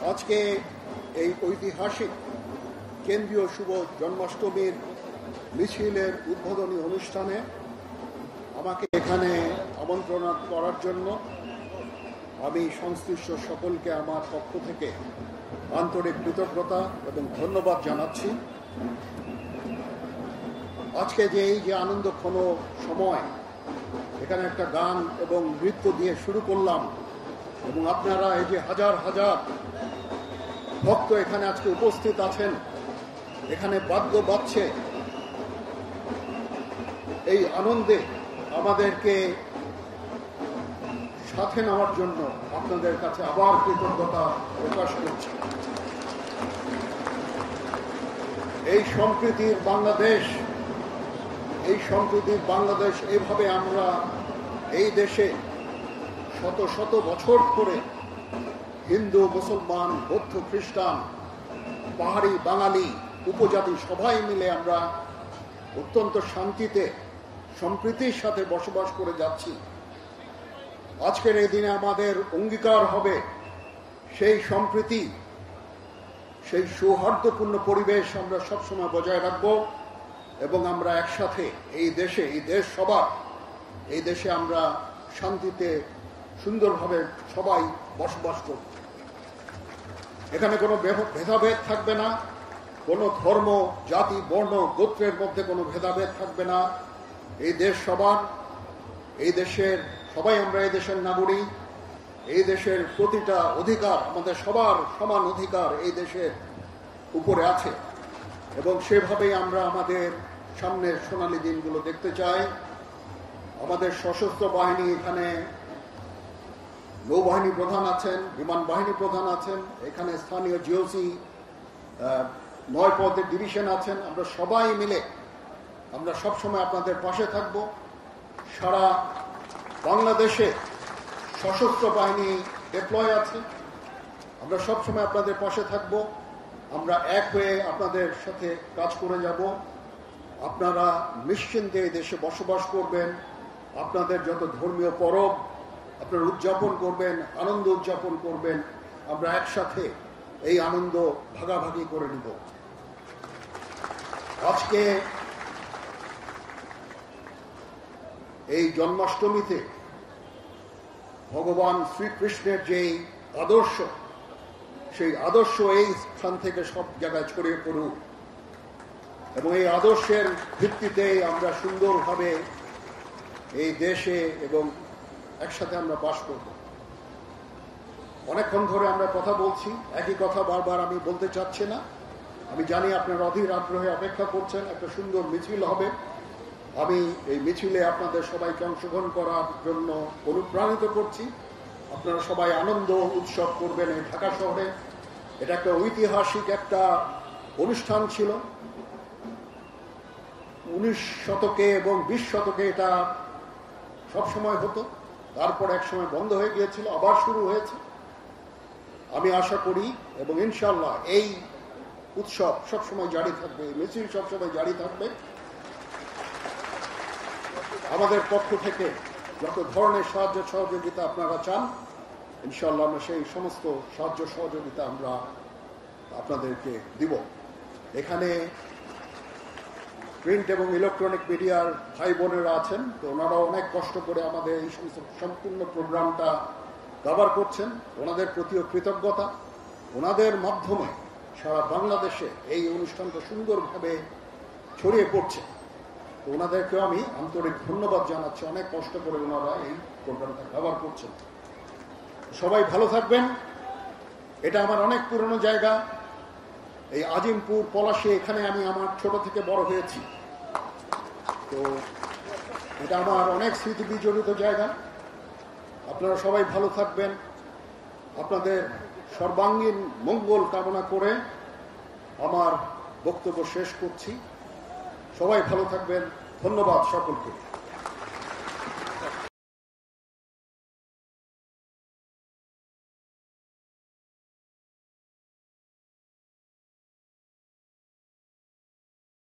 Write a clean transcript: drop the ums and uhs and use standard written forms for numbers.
আজকে এই ঐতিহাসিক কেন্দ্রীয় শুভ জন্মাষ্টমীর মিছিলের উদ্বোধনী অনুষ্ঠানে আমাকে এখানে আমন্ত্রণ করার জন্য আমি সংশ্লিষ্ট সকলকে আমার পক্ষ থেকে আন্তরিক কৃতজ্ঞতা এবং ধন্যবাদ জানাচ্ছি। আজকে যে এই যে আনন্দঘন সময়, এখানে একটা গান এবং নৃত্য দিয়ে শুরু করলাম এবং আপনারা এই যে হাজার হাজার ভক্ত এখানে আজকে উপস্থিত আছেন, এখানে বাদ্য বাজছে, এই আনন্দে আমাদেরকে সাথে নেওয়ার জন্য আপনাদের কাছে আবার কৃতজ্ঞতা প্রকাশ করছি। এই সম্প্রীতির বাংলাদেশ এইভাবে আমরা এই দেশে শত শত বছর ধরে হিন্দু, মুসলমান, বৌদ্ধ, খ্রিস্টান, পাহাড়ি, বাঙালি, উপজাতি সবাই মিলে আমরা অত্যন্ত শান্তিতে সম্প্রীতির সাথে বসবাস করে যাচ্ছি। আজকের এই দিনে আমাদের অঙ্গীকার হবে সেই সম্প্রীতি, সেই সৌহার্দ্যপূর্ণ পরিবেশ আমরা সবসময় বজায় রাখব এবং আমরা একসাথে এই দেশ সবার, এই দেশে আমরা শান্তিতে সুন্দরভাবে সবাই বসবাস করব। এখানে কোনো ভেদাভেদ থাকবে না, কোনো ধর্ম, জাতি, বর্ণ, গোত্রের মধ্যে কোনো ভেদাভেদ থাকবে না। এই দেশ সবার, এই দেশের সবাই আমরা এই দেশের নাগরিক, এই দেশের প্রতিটা অধিকার, আমাদের সবার সমান অধিকার এই দেশের উপরে আছে এবং সেভাবেই আমরা আমাদের সামনের সোনালী দিনগুলো দেখতে চাই। আমাদের সশস্ত্র বাহিনী, এখানে নৌবাহিনী প্রধান আছেন, বিমান বাহিনী প্রধান আছেন, এখানে স্থানীয় জিওসি 9 পদের ডিভিশন আছেন। আমরা সবাই মিলে আমরা সবসময় আপনাদের পাশে থাকব। সারা বাংলাদেশে সশস্ত্র বাহিনী ডিপ্লয় আছে, আমরা সবসময় আপনাদের পাশে থাকব। আমরা এক হয়ে আপনাদের সাথে কাজ করে যাব। আপনারা নিশ্চিন্তে এই দেশে বসবাস করবেন। আপনাদের যত ধর্মীয় পরব আপনারা উদযাপন করবেন, আনন্দ উদযাপন করবেন। আমরা একসাথে এই আনন্দ ভাগাভাগি করে নিব। আজকে এই জন্মাষ্টমীতে ভগবান শ্রীকৃষ্ণের যেই আদর্শ, সেই আদর্শ এই স্থান থেকে সব জায়গায় ছড়িয়ে পড়ুক এবং এই আদর্শের ভিত্তিতে আমরা সুন্দরভাবে এই দেশে এবং একসাথে আমরা বাস করব। অনেকক্ষণ ধরে আমরা কথা বলছি, একই কথা বারবার আমি বলতে চাচ্ছি না। আমি জানি আপনারা অধীর আগ্রহে অপেক্ষা করছেন, একটা সুন্দর মিছিল হবে। আমি এই মিছিলে আপনাদের সবাইকে অংশগ্রহণ করার জন্য অনুপ্রাণিত করছি। আপনারা সবাই আনন্দ উৎসব করবেন এই ঢাকা শহরে। এটা একটা ঐতিহাসিক একটা অনুষ্ঠান ছিল। 19 শতকে এবং 20 শতকে এটা সবসময় হতো, তারপর এক সময় বন্ধ হয়ে গিয়েছিল, আবার শুরু হয়েছে। আমি আশা করি এবং ইনশাল্লাহ এই উৎসব সবসময় জারি থাকবে, এই মিছিল সবসময় জারি থাকবে। আমাদের পক্ষ থেকে যত ধরনের সাহায্য সহযোগিতা আপনারা চান, ইনশাল্লাহ আমরা সেই সমস্ত সাহায্য সহযোগিতা আমরা আপনাদেরকে দিব। এখানে প্রিন্ট এবং ইলেকট্রনিক মিডিয়ার ভাই বোনেরা আছেন, তো ওনারা অনেক কষ্ট করে আমাদের এই সমস্ত সম্পূর্ণ প্রোগ্রামটা কভার করছেন। ওনাদের প্রতিও কৃতজ্ঞতা। ওনাদের মাধ্যমে সারা বাংলাদেশে এই অনুষ্ঠানটা সুন্দরভাবে ছড়িয়ে পড়ছে, তো ওনাদেরকেও আমি আন্তরিক ধন্যবাদ জানাচ্ছি। অনেক কষ্ট করে ওনারা এই প্রোগ্রামটা কভার করছেন। সবাই ভালো থাকবেন। এটা আমার অনেক পুরনো জায়গা, এই আজিমপুর পলাশী, এখানে আমি আমার ছোট থেকে বড় হয়েছি, তো এটা আমার অনেক স্মৃতি বিজড়িত জায়গা। আপনারা সবাই ভালো থাকবেন। আপনাদের সর্বাঙ্গীন মঙ্গল কামনা করে আমার বক্তব্য শেষ করছি। সবাই ভালো থাকবেন। ধন্যবাদ সকলকে।